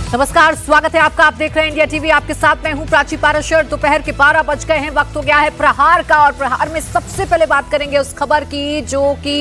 नमस्कार, स्वागत है आपका। आप देख रहे हैं इंडिया टीवी। आपके साथ मैं हूं प्राची पाराशर। दोपहर के 12 बज गए हैं, वक्त हो गया है प्रहार का। और प्रहार में सबसे पहले बात करेंगे उस खबर की जो कि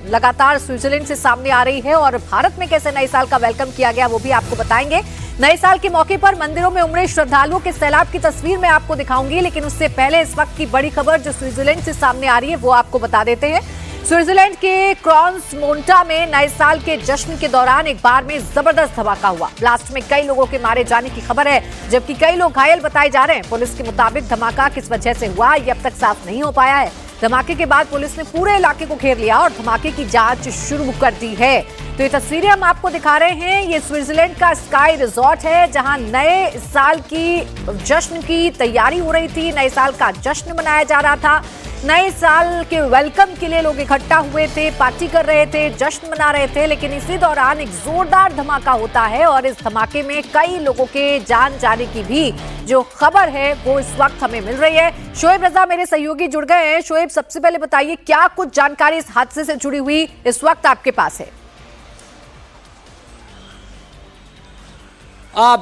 लगातार स्विट्जरलैंड से सामने आ रही है और भारत में कैसे नए साल का वेलकम किया गया वो भी आपको बताएंगे। नए साल के मौके पर मंदिरों में उमड़े श्रद्धालुओं के सैलाब की तस्वीर मैं आपको दिखाऊंगी, लेकिन उससे पहले इस वक्त की बड़ी खबर जो स्विट्जरलैंड से सामने आ रही है वो आपको बता देते हैं। स्विट्जरलैंड के क्रॉन्समोंटा में नए साल के जश्न के दौरान एक बार में जबरदस्त धमाका हुआ। ब्लास्ट में कई लोगों के मारे जाने की खबर है, जबकि कई लोग घायल बताए जा रहे हैं। पुलिस के मुताबिक धमाका किस वजह से हुआ ये अब तक साफ नहीं हो पाया है। धमाके के बाद पुलिस ने पूरे इलाके को घेर लिया और धमाके की जांच शुरू कर दी है। तो ये तस्वीरें हम आपको दिखा रहे हैं। ये स्विट्जरलैंड का स्काई रिजॉर्ट है, जहां नए साल की जश्न की तैयारी हो रही थी। नए साल का जश्न मनाया जा रहा था। नए साल के वेलकम के लिए लोग इकट्ठा हुए थे, पार्टी कर रहे थे, जश्न मना रहे थे। लेकिन इसी दौरान एक जोरदार धमाका होता है और इस धमाके में कई लोगों के जान जाने की भी जो खबर है वो इस वक्त हमें मिल रही है। शोएब रजा मेरे सहयोगी जुड़ गए हैं। शोएब, सबसे पहले बताइए क्या कुछ जानकारी इस हादसे से जुड़ी हुई इस वक्त आपके पास है?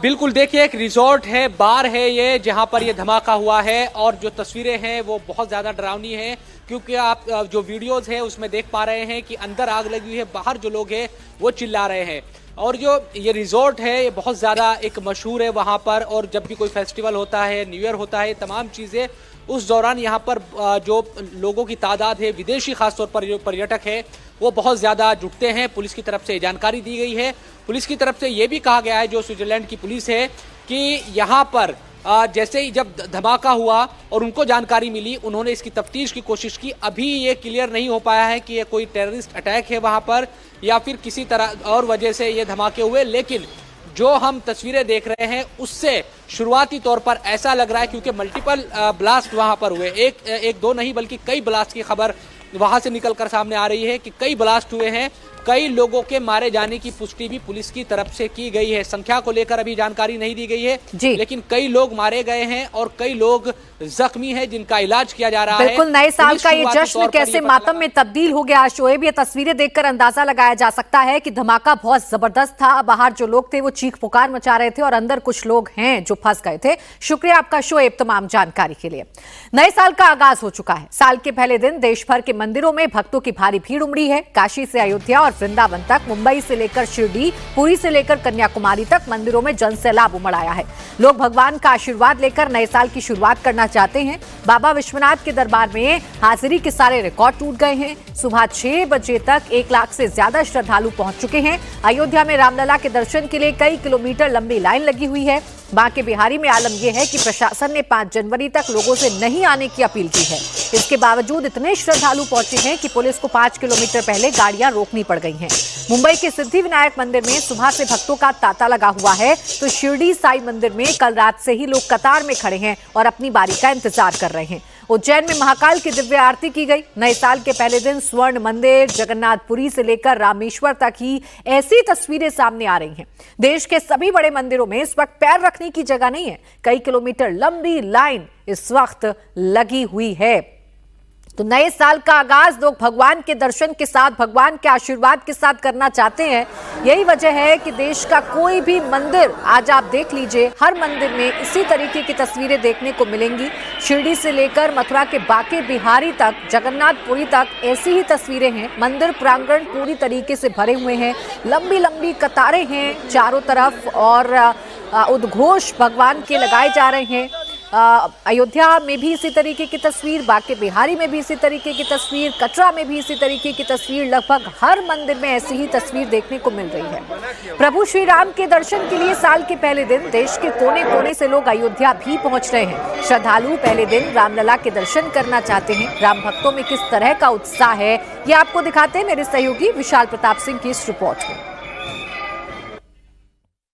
बिल्कुल, देखिए एक रिजॉर्ट है, बार है ये, जहां पर ये धमाका हुआ है। और जो तस्वीरें हैं वो बहुत ज़्यादा डरावनी हैं, क्योंकि आप जो वीडियोस हैं उसमें देख पा रहे हैं कि अंदर आग लगी हुई है, बाहर जो लोग हैं वो चिल्ला रहे हैं। और जो ये रिजॉर्ट है ये बहुत ज़्यादा एक मशहूर है वहाँ पर। और जब भी कोई फेस्टिवल होता है, न्यू ईयर होता है, तमाम चीज़ें उस दौरान यहाँ पर जो लोगों की तादाद है, विदेशी खासतौर पर जो पर्यटक है वो बहुत ज़्यादा जुटते हैं। पुलिस की तरफ से जानकारी दी गई है। पुलिस की तरफ से ये भी कहा गया है, जो स्विट्जरलैंड की पुलिस है, कि यहाँ पर जैसे ही जब धमाका हुआ और उनको जानकारी मिली, उन्होंने इसकी तफ्तीश की कोशिश की। अभी ये क्लियर नहीं हो पाया है कि ये कोई टेररिस्ट अटैक है वहाँ पर या फिर किसी तरह और वजह से ये धमाके हुए। लेकिन जो हम तस्वीरें देख रहे हैं उससे शुरुआती तौर पर ऐसा लग रहा है, क्योंकि मल्टीपल ब्लास्ट वहाँ पर हुए, एक दो नहीं बल्कि कई ब्लास्ट की खबर वहाँ से निकलकर सामने आ रही है कि कई ब्लास्ट हुए हैं। कई लोगों के मारे जाने की पुष्टि भी पुलिस की तरफ से की गई है। संख्या को लेकर अभी जानकारी नहीं दी गई है, लेकिन कई लोग मारे गए हैं और कई लोग जख्मी हैं जिनका इलाज किया जा रहा है। बिल्कुल, नए साल का ये जश्न कैसे मातम में तब्दील हो गया। शोएब, ये तस्वीरें देखकर अंदाजा लगाया जा सकता है कि धमाका बहुत जबरदस्त था। बाहर जो लोग थे वो चीख पुकार मचा रहे थे और अंदर कुछ लोग हैं जो फंस गए थे। शुक्रिया आपका शोएब तमाम जानकारी के लिए। नए साल का आगाज हो चुका है। साल के पहले दिन देश भर के मंदिरों में भक्तों की भारी भीड़ उमड़ी है। काशी से अयोध्या और वृंदावन तक, मुंबई से लेकर शिरडी, पुरी से लेकर कन्याकुमारी तक मंदिरों में जन सैलाब उमड़ आया है। लोग भगवान का आशीर्वाद लेकर नए साल की शुरुआत करना चाहते हैं। बाबा विश्वनाथ के दरबार में हाजिरी के सारे रिकॉर्ड टूट गए हैं। सुबह 6 बजे तक 1 लाख से ज्यादा श्रद्धालु पहुंच चुके हैं। अयोध्या में रामलला के दर्शन के लिए कई किलोमीटर लंबी लाइन लगी हुई है। बांके बिहारी में आलम यह है कि प्रशासन ने 5 जनवरी तक लोगों से नहीं आने की अपील की है। इसके बावजूद इतने श्रद्धालु पहुंचे हैं कि पुलिस को 5 किलोमीटर पहले गाड़ियां रोकनी पड़ गई हैं। मुंबई के सिद्धि विनायक मंदिर में सुबह से भक्तों का तांता लगा हुआ है, तो शिरडी साई मंदिर में कल रात से ही लोग कतार में खड़े हैं और अपनी बारी का इंतजार कर रहे हैं। उज्जैन में महाकाल की दिव्य आरती की गई। नए साल के पहले दिन स्वर्ण मंदिर, जगन्नाथपुरी से लेकर रामेश्वर तक ही ऐसी तस्वीरें सामने आ रही हैं। देश के सभी बड़े मंदिरों में इस वक्त पैर रखने की जगह नहीं है। कई किलोमीटर लंबी लाइन इस वक्त लगी हुई है। तो नए साल का आगाज लोग भगवान के दर्शन के साथ, भगवान के आशीर्वाद के साथ करना चाहते हैं। यही वजह है कि देश का कोई भी मंदिर आज आप देख लीजिए, हर मंदिर में इसी तरीके की तस्वीरें देखने को मिलेंगी। शिरडी से लेकर मथुरा के बांके बिहारी तक, जगन्नाथपुरी तक ऐसी ही तस्वीरें हैं। मंदिर प्रांगण पूरी तरीके से भरे हुए हैं, लंबी लंबी कतारें हैं चारों तरफ और उद्घोष भगवान के लगाए जा रहे हैं। अयोध्या में भी इसी तरीके की तस्वीर, बांके बिहारी में भी इसी तरीके की तस्वीर, कटरा में भी इसी तरीके की तस्वीर, लगभग हर मंदिर में ऐसी ही तस्वीर देखने को मिल रही है। प्रभु श्री राम के दर्शन के लिए साल के पहले दिन देश के कोने कोने से लोग अयोध्या भी पहुंच रहे हैं। श्रद्धालु पहले दिन रामलला के दर्शन करना चाहते हैं। राम भक्तों में किस तरह का उत्साह है ये आपको दिखाते हैं मेरे सहयोगी विशाल प्रताप सिंह की इस रिपोर्ट में।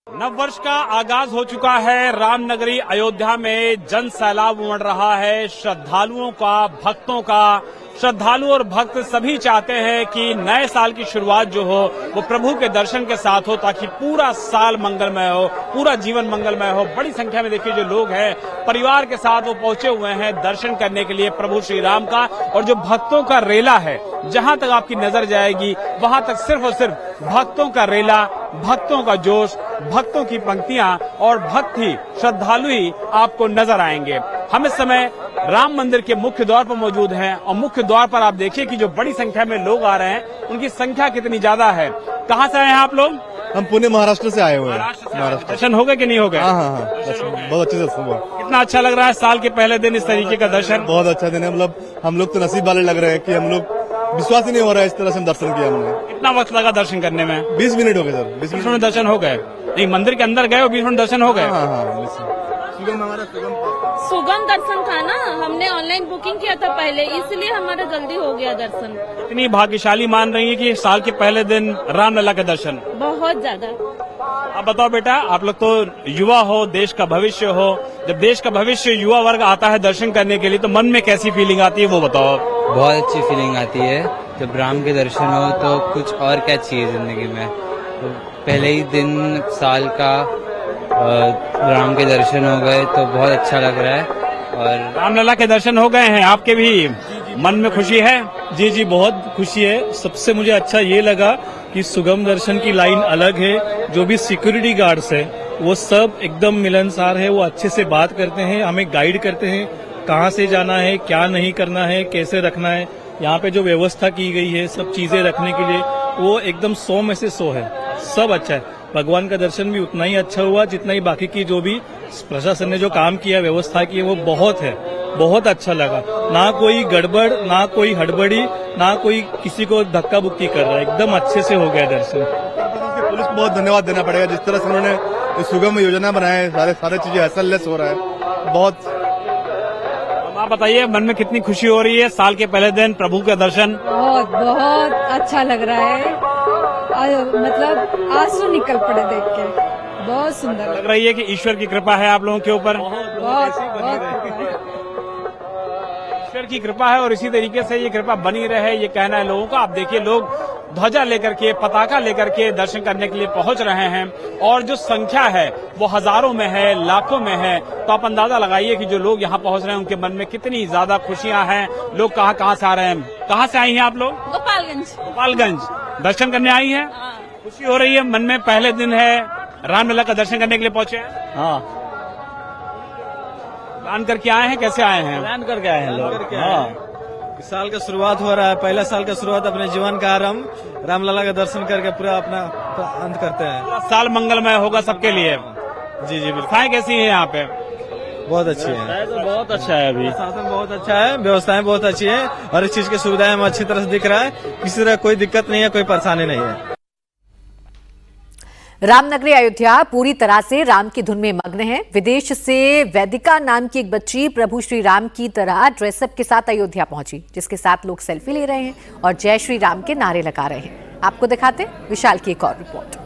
नववर्ष का आगाज हो चुका है। रामनगरी अयोध्या में जन सैलाब उमड़ रहा है, श्रद्धालुओं का, भक्तों का। श्रद्धालु और भक्त सभी चाहते हैं कि नए साल की शुरुआत जो हो वो प्रभु के दर्शन के साथ हो, ताकि पूरा साल मंगलमय हो, पूरा जीवन मंगलमय हो। बड़ी संख्या में देखिए जो लोग हैं परिवार के साथ वो पहुंचे हुए हैं दर्शन करने के लिए प्रभु श्री राम का। और जो भक्तों का रेला है, जहां तक आपकी नजर जाएगी वहां तक सिर्फ और सिर्फ भक्तों का रेला भक्तों का जोश, भक्तों की पंक्तियां और भक्त ही, श्रद्धालु ही आपको नजर आएंगे। हम इस समय राम मंदिर के मुख्य द्वार पर मौजूद हैं और मुख्य द्वार पर आप देखिए कि जो बड़ी संख्या में लोग आ रहे हैं, उनकी संख्या कितनी ज्यादा है। कहाँ से आए हैं आप लोग? हम पुणे महाराष्ट्र से आए हुए हैं। महाराष्ट्र। दर्शन हो गए कि नहीं हो गए? हाँ, बहुत अच्छे से हुआ। कितना अच्छा लग रहा है साल के पहले दिन इस तरीके का दर्शन? बहुत अच्छा दिन है। मतलब हम लोग तो नसीब वाले लग रहे हैं कि हम लोग, विश्वास ही नहीं हो रहा है इस तरह से हम दर्शन किया हमने। कितना वक्त लगा दर्शन करने में? 20 मिनट हो गए सर। 20 मिनट में दर्शन हो गए? नहीं, मंदिर के अंदर गए और 20 मिनट दर्शन हो गए? हाँ। सुगम दर्शन था ना, हमने ऑनलाइन बुकिंग किया था पहले, इसलिए हमारा जल्दी हो गया दर्शन। इतनी भाग्यशाली मान रही है कि साल के पहले दिन रामलला का दर्शन? बहुत ज्यादा। अब बताओ बेटा, आप लोग तो युवा हो, देश का भविष्य हो, जब देश का भविष्य युवा वर्ग आता है दर्शन करने के लिए तो मन में कैसी फीलिंग आती है वो बताओ। बहुत अच्छी फीलिंग आती है जब राम के दर्शन हो, तो कुछ और क्या चाहिए जिंदगी में। तो पहले ही दिन साल का राम के दर्शन हो गए तो बहुत अच्छा लग रहा है। और रामलला के दर्शन हो गए हैं, आपके भी मन में खुशी है? जी, बहुत खुशी है। सबसे मुझे अच्छा ये लगा कि सुगम दर्शन की लाइन अलग है। जो भी सिक्योरिटी गार्ड्स है वो सब एकदम मिलनसार है, वो अच्छे से बात करते हैं, हमें गाइड करते हैं कहाँ से जाना है, क्या नहीं करना है, कैसे रखना है। यहाँ पे जो व्यवस्था की गई है सब चीजें रखने के लिए, वो एकदम 100 में से 100 है। सब अच्छा है। भगवान का दर्शन भी उतना ही अच्छा हुआ जितना ही बाकी की जो भी प्रशासन ने जो काम किया, व्यवस्था की है, वो बहुत है। बहुत अच्छा लगा। ना कोई गड़बड़, ना कोई हड़बड़ी, ना कोई किसी को धक्का बुक्की कर रहा है। एकदम अच्छे से हो गया दर्शन। पुलिस को बहुत धन्यवाद देना पड़ेगा, जिस तरह से उन्होंने सुगम योजना बनाए, सारे चीजें असरलेस हो रहा है। बहुत। आप बताइए, मन में कितनी खुशी हो रही है साल के पहले दिन प्रभु का दर्शन? बहुत अच्छा लग रहा है। मतलब आंसू निकल पड़े देख के, बहुत सुंदर लग रही है कि ईश्वर की कृपा है आप लोगों के ऊपर? बहुत ईश्वर की कृपा है और इसी तरीके से ये कृपा बनी रहे, ये कहना है लोगों का। आप देखिए, लोग ध्वजा लेकर के, पताका लेकर के दर्शन करने के लिए पहुंच रहे हैं और जो संख्या है वो हजारों में है, लाखों में है। तो आप अंदाजा लगाइए कि जो लोग यहाँ पहुंच रहे हैं उनके मन में कितनी ज्यादा खुशियां हैं। लोग कहाँ से आ रहे हैं? कहाँ से आई हैं आप लोग? गोपालगंज दर्शन करने आई हैं। खुशी हो रही है मन में? पहले दिन है, रामलला का दर्शन करने के लिए पहुंचे हैं? हाँ, प्लान करके आए हैं? कैसे आए हैं? प्लान करके आए हैं लोग। हाँ, इस साल का शुरुआत हो रहा है, पहला साल का शुरुआत अपने जीवन का आरंभ रामलला का दर्शन करके पूरा अपना अंत करते हैं। साल मंगलमय होगा सबके लिए। जी बिल्कुल। व्यवस्थाएं कैसी हैं यहाँ पे? बहुत अच्छी है। तो बहुत अच्छा है। अभी शासन बहुत अच्छा है, व्यवस्थाएं बहुत अच्छी है, हर एक चीज की सुविधाएं हमें अच्छी तरह से दिख रहा है। किसी तरह कोई दिक्कत नहीं है, कोई परेशानी नहीं है। रामनगरी अयोध्या पूरी तरह से राम की धुन में मग्न है। विदेश से वैदिका नाम की एक बच्ची प्रभु श्री राम की तरह ड्रेसअप के साथ अयोध्या पहुंची, जिसके साथ लोग सेल्फी ले रहे हैं और जय श्री राम के नारे लगा रहे हैं। आपको दिखाते विशाल की एक और रिपोर्ट।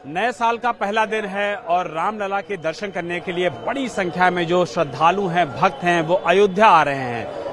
नए साल का पहला दिन है और रामलला के दर्शन करने के लिए बड़ी संख्या में जो श्रद्धालु हैं, भक्त हैं, वो अयोध्या आ रहे हैं।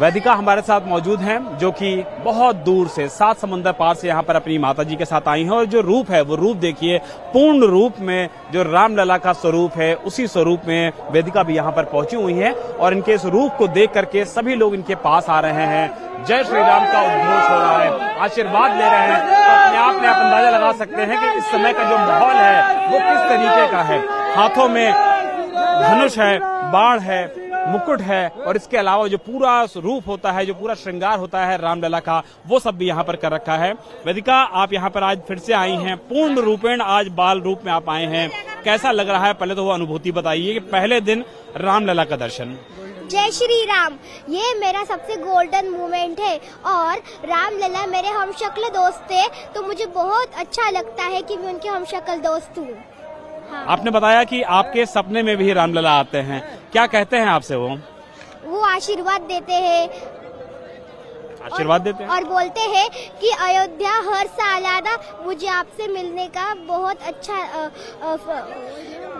वैदिका हमारे साथ मौजूद हैं, जो कि बहुत दूर से 7 समुंदर पार से यहाँ पर अपनी माताजी के साथ आई हैं और जो रूप है वो रूप देखिए, पूर्ण रूप में जो रामलला का स्वरूप है उसी स्वरूप में वैदिका भी यहाँ पर पहुंची हुई है और इनके इस रूप को देख करके सभी लोग इनके पास आ रहे हैं। जय श्री राम का उद्घोष हो रहा है, आशीर्वाद ले रहे हैं। तो अपने आप में आप अंदाजा लगा सकते हैं कि इस समय का जो माहौल है वो किस तरीके का है। हाथों में धनुष है, बाण है, मुकुट है और इसके अलावा जो पूरा रूप होता है, जो पूरा श्रृंगार होता है रामलला का, वो सब भी यहाँ पर कर रखा है। वैदिका, आप यहाँ पर आज फिर से आई हैं, पूर्ण रूपेण आज बाल रूप में आप आए हैं। कैसा लग रहा है? पहले तो वो अनुभूति बताइए कि पहले दिन रामलला का दर्शन। जय श्री राम, ये मेरा सबसे गोल्डन मोमेंट है और रामलला मेरे हमशक्ल दोस्त थे, तो मुझे बहुत अच्छा लगता है कि मैं उनके हमशक्ल दोस्त हूँ। हाँ। आपने बताया कि आपके सपने में भी रामलला आते हैं, क्या कहते हैं आपसे? वो आशीर्वाद देते हैं। आशीर्वाद देते हैं और बोलते हैं कि अयोध्या हर साल आना, मुझे आपसे मिलने का बहुत अच्छा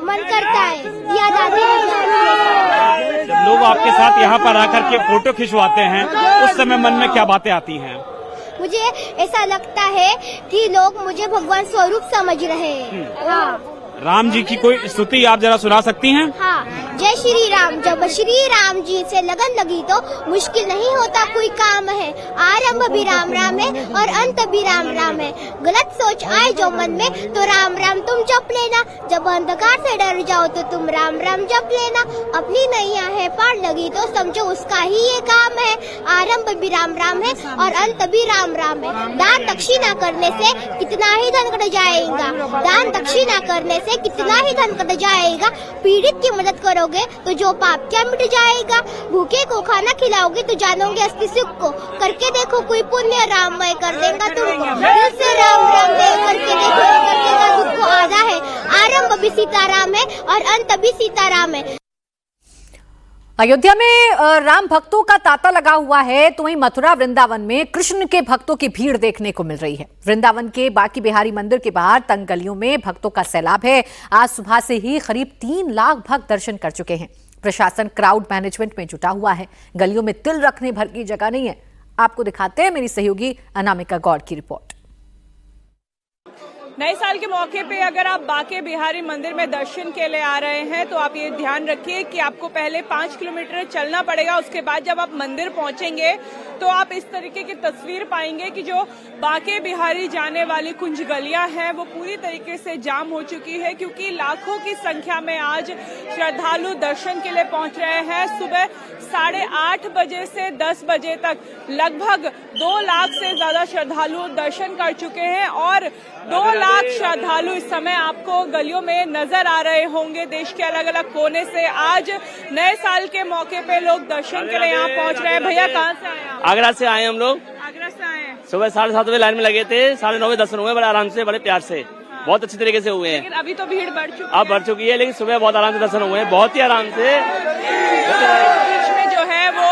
मन करता है। याद आती है। जब लोग आपके साथ यहाँ पर आकर के फोटो खिंचवाते हैं उस समय मन में क्या बातें आती हैं? मुझे ऐसा लगता है कि लोग मुझे भगवान स्वरूप समझ रहे हैं। हाँ। राम जी की कोई स्तुति आप जरा सुना सकती हैं? हाँ, जय श्री राम। जब श्री राम जी से लगन लगी तो मुश्किल नहीं होता कोई काम है। आरंभ भी राम राम है और अंत भी राम राम है। गलत सोच आए जो मन में तो राम राम तुम जप लेना। जब अंधकार से डर जाओ तो तुम राम राम जप लेना। अपनी नैया है पार लगी तो समझो उसका ही ये काम है। आरंभ भी राम राम है और अंत भी राम राम है। दान दक्षिणा करने से कितना ही धन कट जाएगा। दान दक्षिणा करने से कितना ही धन कट जाएगा। पीड़ित की मदद करोगे तो जो पाप क्या मिट जाएगा। भूखे को खाना खिलाओगे तो जानोगे असली सुख को। करके देखो कोई पुण्य राममय कर देगा तुमको। दिल से राम राम देव करके देखो करके दुख को आधा है। आरंभ भी सीताराम है और अंत भी सीताराम है। अयोध्या में राम भक्तों का तांता लगा हुआ है, तो वहीं मथुरा वृंदावन में कृष्ण के भक्तों की भीड़ देखने को मिल रही है। वृंदावन के बांके बिहारी मंदिर के बाहर तंग गलियों में भक्तों का सैलाब है। आज सुबह से ही करीब 3 लाख भक्त दर्शन कर चुके हैं। प्रशासन क्राउड मैनेजमेंट में जुटा हुआ है। गलियों में तिल रखने भर की जगह नहीं है। आपको दिखाते हैं मेरी सहयोगी अनामिका गौड़ की रिपोर्ट। नए साल के मौके पे अगर आप बांके बिहारी मंदिर में दर्शन के लिए आ रहे हैं तो आप ये ध्यान रखिए कि आपको पहले 5 किलोमीटर चलना पड़ेगा। उसके बाद जब आप मंदिर पहुंचेंगे तो आप इस तरीके की तस्वीर पाएंगे कि जो बांके बिहारी जाने वाली कुंज गलियां हैं वो पूरी तरीके से जाम हो चुकी है, क्योंकि लाखों की संख्या में आज श्रद्धालु दर्शन के लिए पहुंच रहे हैं। सुबह 8:30 बजे से 10 बजे तक लगभग 2 लाख से ज्यादा श्रद्धालु दर्शन कर चुके हैं और 2 लाख श्रद्धालु इस समय आपको गलियों में नजर आ रहे होंगे। देश के अलग अलग कोने से आज नए साल के मौके पे लोग दर्शन के लिए यहाँ पहुँच रहे हैं। भैया कहाँ से आए आप? आगरा से आए हम लोग। आगरा से आए हैं। सुबह 7:30 बजे लाइन में लगे थे, 9:30 बजे दर्शन हुए बड़े आराम से, बड़े प्यार से, बहुत अच्छे तरीके से हुए हैं। लेकिन अभी तो भीड़ बढ़ चुकी है। अब बढ़ चुकी है, लेकिन सुबह बहुत आराम से दर्शन हुए हैं, बहुत ही आराम से। बीच में जो है वो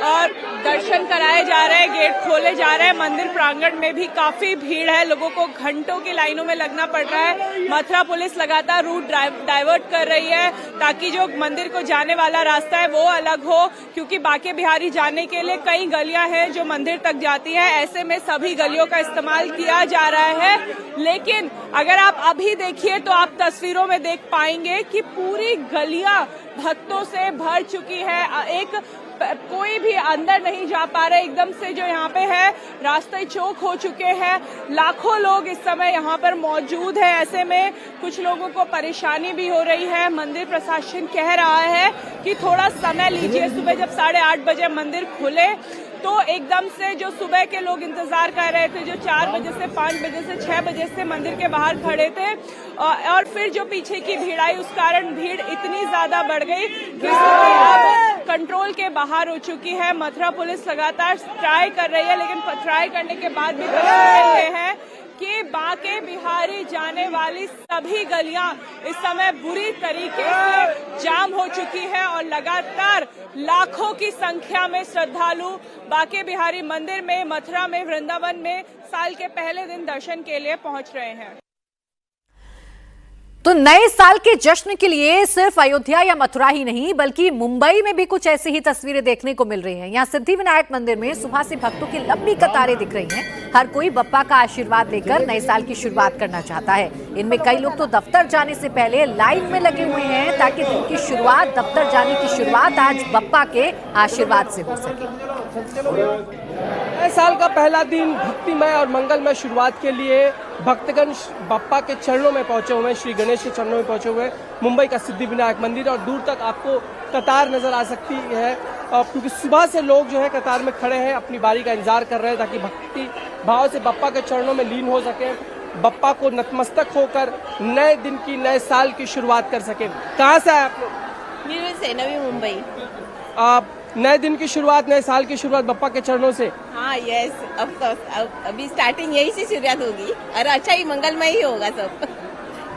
और दर्शन कराए जा रहे हैं, गेट खोले जा रहे हैं। मंदिर प्रांगण में भी काफी भीड़ है, लोगों को घंटों की लाइनों में लगना पड़ रहा है। मथुरा पुलिस लगातार रूट डाइवर्ट कर रही है ताकि जो मंदिर को जाने वाला रास्ता है वो अलग हो, क्योंकि बांके बिहारी जाने के लिए कई गलियां हैं जो मंदिर तक जाती है। ऐसे में सभी गलियों का इस्तेमाल किया जा रहा है। लेकिन अगर आप अभी देखिए तो आप तस्वीरों में देख पाएंगे कि पूरी गलियां भक्तों से भर चुकी है। कोई भी अंदर नहीं जा पा रहे। एकदम से जो यहाँ पे है रास्ते चौक हो चुके हैं। लाखों लोग इस समय यहाँ पर मौजूद है। ऐसे में कुछ लोगों को परेशानी भी हो रही है। मंदिर प्रशासन कह रहा है कि थोड़ा समय लीजिए। सुबह जब 8:30 बजे मंदिर खुले तो एकदम से जो सुबह के लोग इंतजार कर रहे थे, जो 4 बजे से 5 बजे से 6 बजे से मंदिर के बाहर खड़े थे, और फिर जो पीछे की भीड़ आई उस कारण भीड़ इतनी ज्यादा बढ़ गई कि अब कंट्रोल के बाहर हो चुकी है। मथुरा पुलिस लगातार ट्राई कर रही है, लेकिन ट्राई करने के बाद भी ये है कि बांके बिहारी जाने वाली सभी गलियां इस समय बुरी तरीके से जाम हो चुकी है और लगातार लाखों की संख्या में श्रद्धालु बांके बिहारी मंदिर में, मथुरा में, वृंदावन में साल के पहले दिन दर्शन के लिए पहुंच रहे हैं। तो नए साल के जश्न के लिए सिर्फ अयोध्या या मथुरा ही नहीं बल्कि मुंबई में भी कुछ ऐसी ही तस्वीरें देखने को मिल रही हैं। यहाँ सिद्धिविनायक मंदिर में सुबह से भक्तों की लंबी कतारें दिख रही हैं। हर कोई बप्पा का आशीर्वाद लेकर नए साल की शुरुआत करना चाहता है। इनमें कई लोग तो दफ्तर जाने से पहले लाइन में लगे हुए हैं ताकि दिन की शुरुआत, दफ्तर जाने की शुरुआत आज बप्पा के आशीर्वाद से हो सके। नए साल का पहला दिन भक्तिमय और मंगलमय शुरुआत के लिए भक्तगण बप्पा के चरणों में पहुंचे हुए, श्री गणेश के चरणों में पहुंचे हुए। मुंबई का सिद्धिविनायक मंदिर और दूर तक आपको कतार नजर आ सकती है, क्योंकि सुबह से लोग जो है कतार में खड़े हैं, अपनी बारी का इंतजार कर रहे हैं ताकि भक्ति भाव से बप्पा के चरणों में लीन हो सके, बप्पा को नतमस्तक होकर नए दिन की, नए साल की शुरुआत कर सके। कहाँ से आए आप लोग? नीरू से, नवी मुंबई। आप नए दिन की शुरुआत, नए साल की शुरुआत बप्पा के चरणों से? हाँ, यस, ऑफ कोर्स। अभी स्टार्टिंग यही से शुरुआत होगी और अच्छा ही मंगलमय ही होगा सब।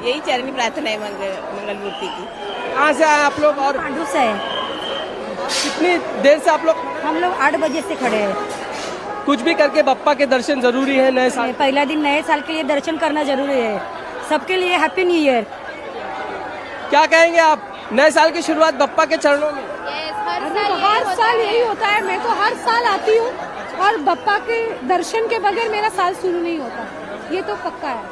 यही चरणी प्रार्थना है मंगल मूर्ति की। कहाँ से आए आप लोग? और पांडु से है। कितनी देर से आप लोग? हम लोग 8 बजे से खड़े हैं। कुछ भी करके बप्पा के दर्शन जरूरी है नए साल? पहला दिन नए साल के लिए दर्शन करना जरूरी है सबके लिए। Happy new year. क्या कहेंगे आप नए साल की शुरुआत बप्पा के चरणों में? हर साल यही होता है। मैं तो हर साल आती हूँ और बप्पा के दर्शन के बगैर मेरा साल शुरू नहीं होता, ये तो पक्का है।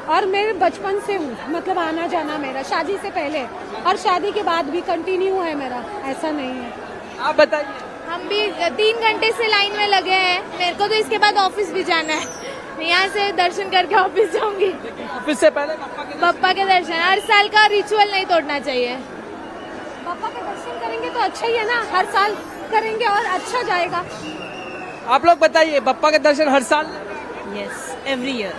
और मेरे बचपन से हूँ, मतलब आना जाना मेरा शादी से पहले और शादी के बाद भी कंटिन्यू है मेरा, ऐसा नहीं है। आप बताइए। हम भी 3 घंटे से लाइन में लगे हैं। मेरे को तो इसके बाद ऑफिस भी जाना है। मैं यहाँ से दर्शन करके ऑफिस जाऊंगी। ऑफिस से पहले पप्पा के दर्शन, हर साल का रिचुअल नहीं तोड़ना चाहिए। पापा के दर्शन करेंगे तो अच्छा ही है ना, हर साल करेंगे और अच्छा जाएगा। आप लोग बताइए, बप्पा के दर्शन हर साल? Yes, every year.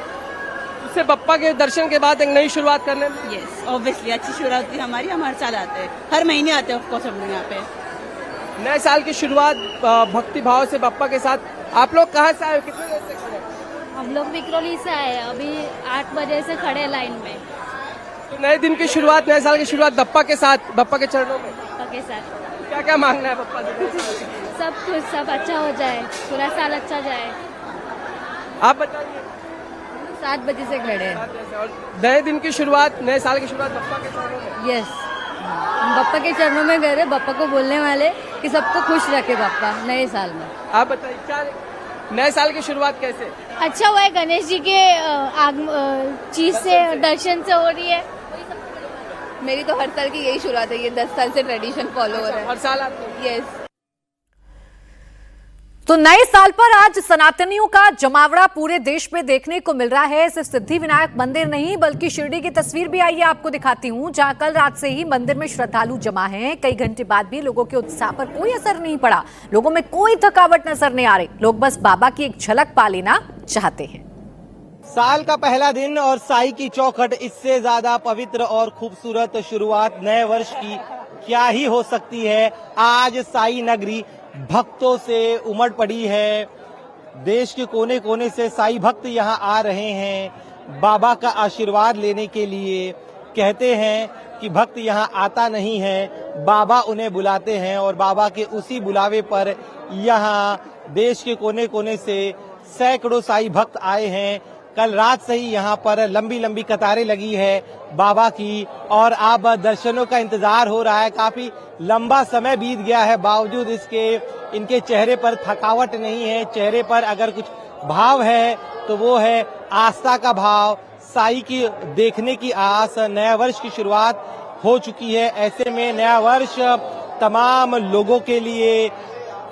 उससे बप्पा के दर्शन के बाद एक नई शुरुआत करने में? यस, ऑब्वियसली अच्छी शुरुआत होती है हमारी। हम हर साल आते हैं, हर महीने आते हैं ऑफकोर्स हम लोग यहाँ पे। नए साल की शुरुआत भक्ति भाव से बप्पा के साथ। आप लोग कहाँ से आए हो, कितने देर से खड़े? हम लोग विक्रोली से आए हैं, अभी 8 बजे से खड़े लाइन में। तो नए दिन की शुरुआत, नए साल की शुरुआत बप्पा के साथ, बप्पा के चरणों में। बप्पा के साथ क्या क्या मांगना है बप्पा से? सब कुछ, सब अच्छा हो जाए, पूरा साल अच्छा जाए। आप बताइए। 7 बजे से खड़े हैं। और नए दिन की शुरुआत, नए साल की शुरुआत बप्पा के चरणों में। यस, बप्पा के चरणों में गए रहे, बप्पा को बोलने वाले कि सबको खुश रखे बप्पा नए साल में। आप बताइए, क्या नए साल की शुरुआत कैसे? अच्छा हुआ है, गणेश जी के चीज से, दर्शन से हो रही है। मेरी तो हर साल की यही शुरुआत है, ये 10 साल से ट्रेडिशन फॉलो हो रहा है। हर साल आते हैं? यस। तो नए साल पर आज सनातनियों का जमावड़ा पूरे देश में देखने को मिल रहा है। सिर्फ सिद्धि विनायक मंदिर नहीं बल्कि शिरडी की तस्वीर भी आई है, आपको दिखाती हूं, जहां कल रात से ही मंदिर में श्रद्धालु जमा हैं। कई घंटे बाद भी लोगों के उत्साह पर कोई असर नहीं पड़ा, लोगों में कोई थकावट नजर नहीं आ रही। लोग बस बाबा की एक झलक पा लेना चाहते हैं। साल का पहला दिन और साई की चौखट, इससे ज्यादा पवित्र और खूबसूरत शुरुआत नए वर्ष की क्या ही हो सकती है। आज साई नगरी भक्तों से उमड़ पड़ी है। देश के कोने कोने से साई भक्त यहाँ आ रहे हैं बाबा का आशीर्वाद लेने के लिए। कहते हैं कि भक्त यहाँ आता नहीं है, बाबा उन्हें बुलाते हैं और बाबा के उसी बुलावे पर यहाँ देश के कोने कोने से सैकड़ों साई भक्त आए हैं। कल रात से ही यहाँ पर लंबी लंबी कतारें लगी है बाबा की और अब दर्शनों का इंतजार हो रहा है। काफी लंबा समय बीत गया है, बावजूद इसके इनके चेहरे पर थकावट नहीं है। चेहरे पर अगर कुछ भाव है तो वो है आस्था का भाव, साई की देखने की आस। नया वर्ष की शुरुआत हो चुकी है, ऐसे में नया वर्ष तमाम लोगों के लिए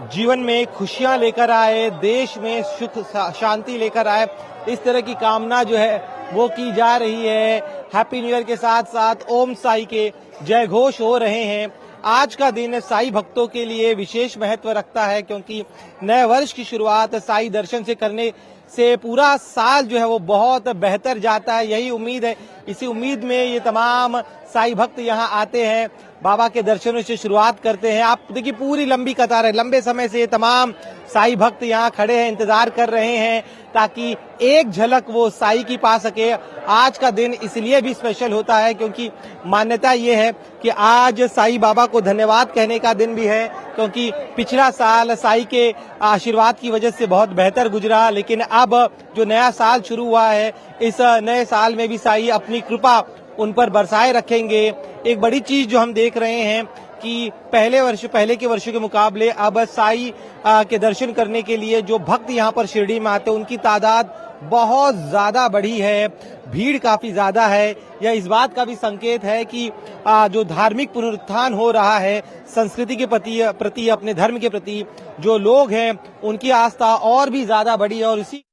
जीवन में खुशियां लेकर आए, देश में सुख शांति लेकर आए, इस तरह की कामना जो है वो की जा रही है। हैप्पी न्यू ईयर के साथ साथ ओम साई के जय घोष हो रहे हैं। आज का दिन साई भक्तों के लिए विशेष महत्व रखता है क्योंकि नए वर्ष की शुरुआत साई दर्शन से करने से पूरा साल जो है वो बहुत बेहतर जाता है। यही उम्मीद है, इसी उम्मीद में ये तमाम साई भक्त यहाँ आते हैं, बाबा के दर्शनों से शुरुआत करते हैं। आप देखिए पूरी लंबी कतार है, लंबे समय से ये तमाम साई भक्त यहाँ खड़े हैं, इंतजार कर रहे हैं ताकि एक झलक वो साई की पा सके। आज का दिन इसलिए भी स्पेशल होता है क्योंकि मान्यता ये है कि आज साई बाबा को धन्यवाद कहने का दिन भी है, क्योंकि पिछला साल साई के आशीर्वाद की वजह से बहुत बेहतर गुजरा, लेकिन अब जो नया साल शुरू हुआ है इस नए साल में भी साई अपनी कृपा उन पर बरसाए रखेंगे। एक बड़ी चीज जो हम देख रहे हैं कि पहले के वर्षों के मुकाबले अब साई के दर्शन करने के लिए जो भक्त यहाँ पर शिरडी में आते हैं उनकी तादाद बहुत ज्यादा बढ़ी है, भीड़ काफी ज्यादा है। यह इस बात का भी संकेत है कि जो धार्मिक पुनरुत्थान हो रहा है, संस्कृति के प्रति अपने धर्म के प्रति जो लोग हैं उनकी आस्था और भी ज्यादा बढ़ी है। और इसी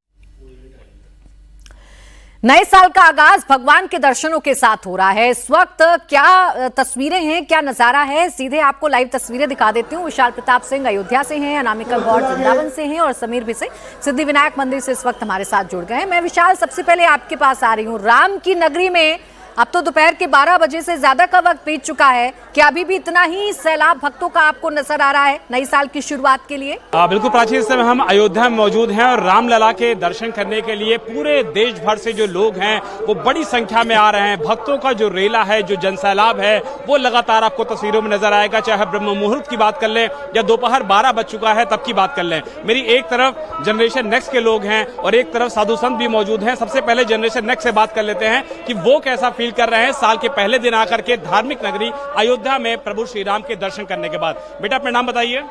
नए साल का आगाज भगवान के दर्शनों के साथ हो रहा है। इस वक्त क्या तस्वीरें हैं, क्या नजारा है, सीधे आपको लाइव तस्वीरें दिखा देती हूँ। विशाल प्रताप सिंह अयोध्या से हैं, अनामिका गौड़ वृंदावन से हैं और समीर भी सिंह सिद्धि विनायक मंदिर से इस वक्त हमारे साथ जुड़ गए हैं। मैं विशाल सबसे पहले आपके पास आ रही हूँ। राम की नगरी में अब तो दोपहर के 12 बजे से ज्यादा का वक्त बीत चुका है, क्या अभी भी इतना ही सैलाब भक्तों का आपको नजर आ रहा है नई साल की शुरुआत के लिए? बिल्कुल प्राची, इस समय हम अयोध्या में मौजूद हैं और रामलला के दर्शन करने के लिए पूरे देश भर से जो लोग हैं वो बड़ी संख्या में आ रहे हैं। भक्तों का जो रेला है, जो जनसैलाब है, वो लगातार आपको तस्वीरों में नजर आएगा, चाहे ब्रह्म मुहूर्त की बात कर लें या दोपहर 12 बज चुका है तब की बात कर लें। मेरी एक तरफ जनरेशन नेक्स्ट के लोग हैं और एक तरफ साधु संत भी मौजूद हैं। सबसे पहले जनरेशन नेक्स्ट से बात कर लेते हैं कि वो कैसा फील कर रहे हैं साल के पहले दिन आकर के धार्मिक नगरी अयोध्या में प्रभु श्री राम के दर्शन करने के बाद। बेटा अपना नाम बताइए।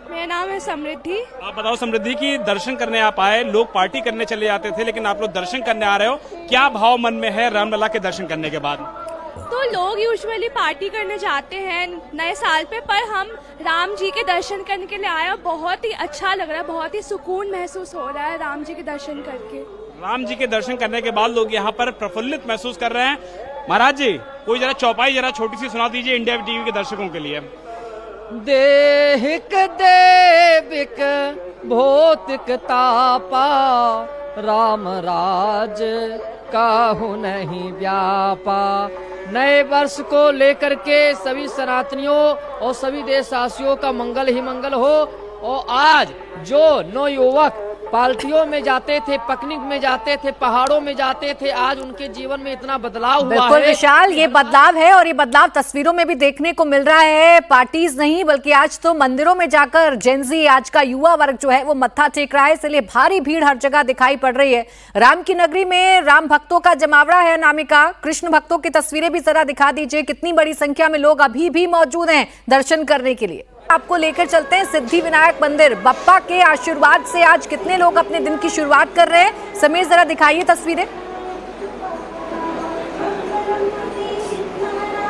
मेरा नाम है समृद्धि। आप बताओ समृद्धि की दर्शन करने आप आए, लोग पार्टी करने चले जाते थे लेकिन आप लोग दर्शन करने आ रहे हो, क्या भाव मन में है रामलला के दर्शन करने के बाद? तो लोग यूजुअली पार्टी करने जाते हैं नए साल पे, पर हम राम जी के दर्शन करने के लिए आए और बहुत ही अच्छा लग रहा है, बहुत ही सुकून महसूस हो रहा है राम जी के दर्शन करके। राम जी के दर्शन करने के बाद लोग यहाँ पर प्रफुल्लित महसूस कर रहे हैं। महाराज जी कोई जरा चौपाई जरा छोटी सी सुना दीजिए इंडिया टीवी के दर्शकों के लिए। देहिक देविक भौतिक तापा, राम राज काहू नहीं व्यापा। नए वर्ष को लेकर के सभी सनातनियों और सभी देशवासियों का मंगल ही मंगल हो। और आज जो नवयुवक पार्टियों में जाते थे, पिकनिक में जाते थे, पहाड़ों में जाते थे, आज उनके जीवन में इतना बदलाव हुआ है। बिल्कुल विशाल, ये बदलाव है और ये बदलाव तस्वीरों में भी देखने को मिल रहा है। पार्टीज नहीं बल्कि आज तो मंदिरों में जाकर जेंजी, आज का युवा वर्ग जो है वो मत्था टेक रहा है, इसलिए भारी भीड़ हर जगह दिखाई पड़ रही है। राम की नगरी में राम भक्तों का जमावड़ा है। अनामिका, कृष्ण भक्तों की तस्वीरें भी जरा दिखा दीजिए, कितनी बड़ी संख्या में लोग अभी भी मौजूद हैं दर्शन करने के लिए। आपको लेकर चलते हैं सिद्धि विनायक मंदिर। बप्पा के आशीर्वाद से आज कितने लोग अपने दिन की शुरुआत कर रहे हैं, समीर जरा दिखाइए तस्वीरें।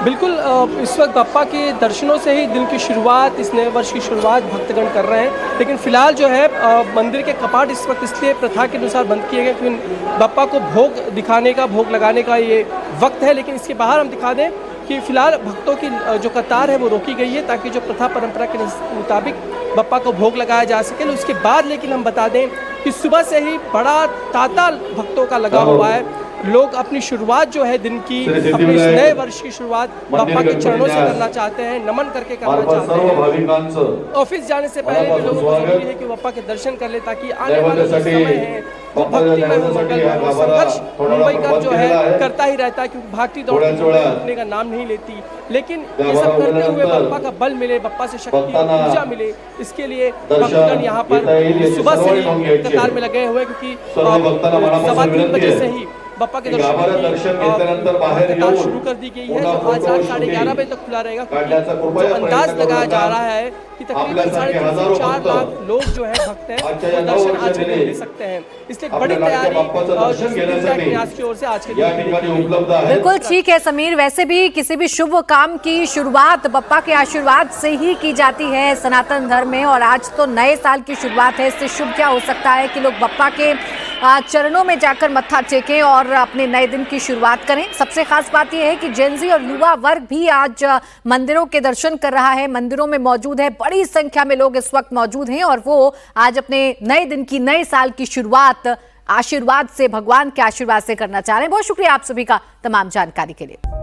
बिल्कुल, इस वक्त बप्पा के दर्शनों से ही दिन की शुरुआत, इस नए वर्ष की शुरुआत भक्तगण कर रहे हैं। लेकिन फिलहाल जो है मंदिर के कपाट इस वक्त इसलिए प्रथा के अनुसार बंद किए गए क्योंकि बप्पा को भोग दिखाने का, भोग लगाने का ये वक्त है। लेकिन इसके बाहर हम दिखा दें कि फिलहाल भक्तों की जो कतार है वो रोकी गई है ताकि जो प्रथा परंपरा के मुताबिक बप्पा को भोग लगाया जा सके। उसके बाद लेकिन हम बता दें कि सुबह से ही बड़ा तांता भक्तों का लगा हुआ है। लोग अपनी शुरुआत जो है दिन की, अपने इस नए वर्ष की शुरुआत बप्पा के चरणों से करना चाहते हैं, नमन करके करना चाहते हैं। ऑफिस जाने से पहले भी लोगों को जरूरी है कि बप्पा के दर्शन कर ले ताकि आने वाला जो समय है वो भक्तिमय हो, मंगलमय हो। संघर्ष मुंबई का जो है करता ही रहता है क्योंकि भागती दौड़ती रुकने का नाम नहीं लेती। लेकिन ये सब करते हुए बप्पा का बल मिले, बप्पा से शक्ति ऊर्जा मिले, इसके लिए भक्तगण यहाँ पर सुबह से ही कतार में लगे हुए क्योंकि 3:15 बजे से ही बप्पा के दर्शन कतार शुरू कर दी गई है जो आज रात 11:30 बजे तक खुला रहेगा। जो अंदाज लगाया जा रहा है कि तकरीबन 3.5 से 4 लाख लोग जो है भक्त हैं वो दर्शन आज के लिए ले सकते हैं। इसलिए बड़ी तैयारी की ओर से आज के लिए। बिल्कुल ठीक है समीर, वैसे भी किसी भी शुभ काम की शुरुआत बप्पा के आशीर्वाद से ही की जाती है सनातन धर्म में, और आज तो नए साल की शुरुआत है। इससे शुभ क्या हो सकता है कि लोग बप्पा के चरणों में जाकर मत्था टेकें और अपने नए दिन की शुरुआत करें। सबसे खास बात यह है कि जेंजी और युवा वर्ग भी आज मंदिरों के दर्शन कर रहा है, मंदिरों में मौजूद है। बड़ी संख्या में लोग इस वक्त मौजूद हैं और वो आज अपने नए दिन की, नए साल की शुरुआत आशीर्वाद से, भगवान के आशीर्वाद से करना चाह रहे हैं। बहुत शुक्रिया आप सभी का तमाम जानकारी के लिए।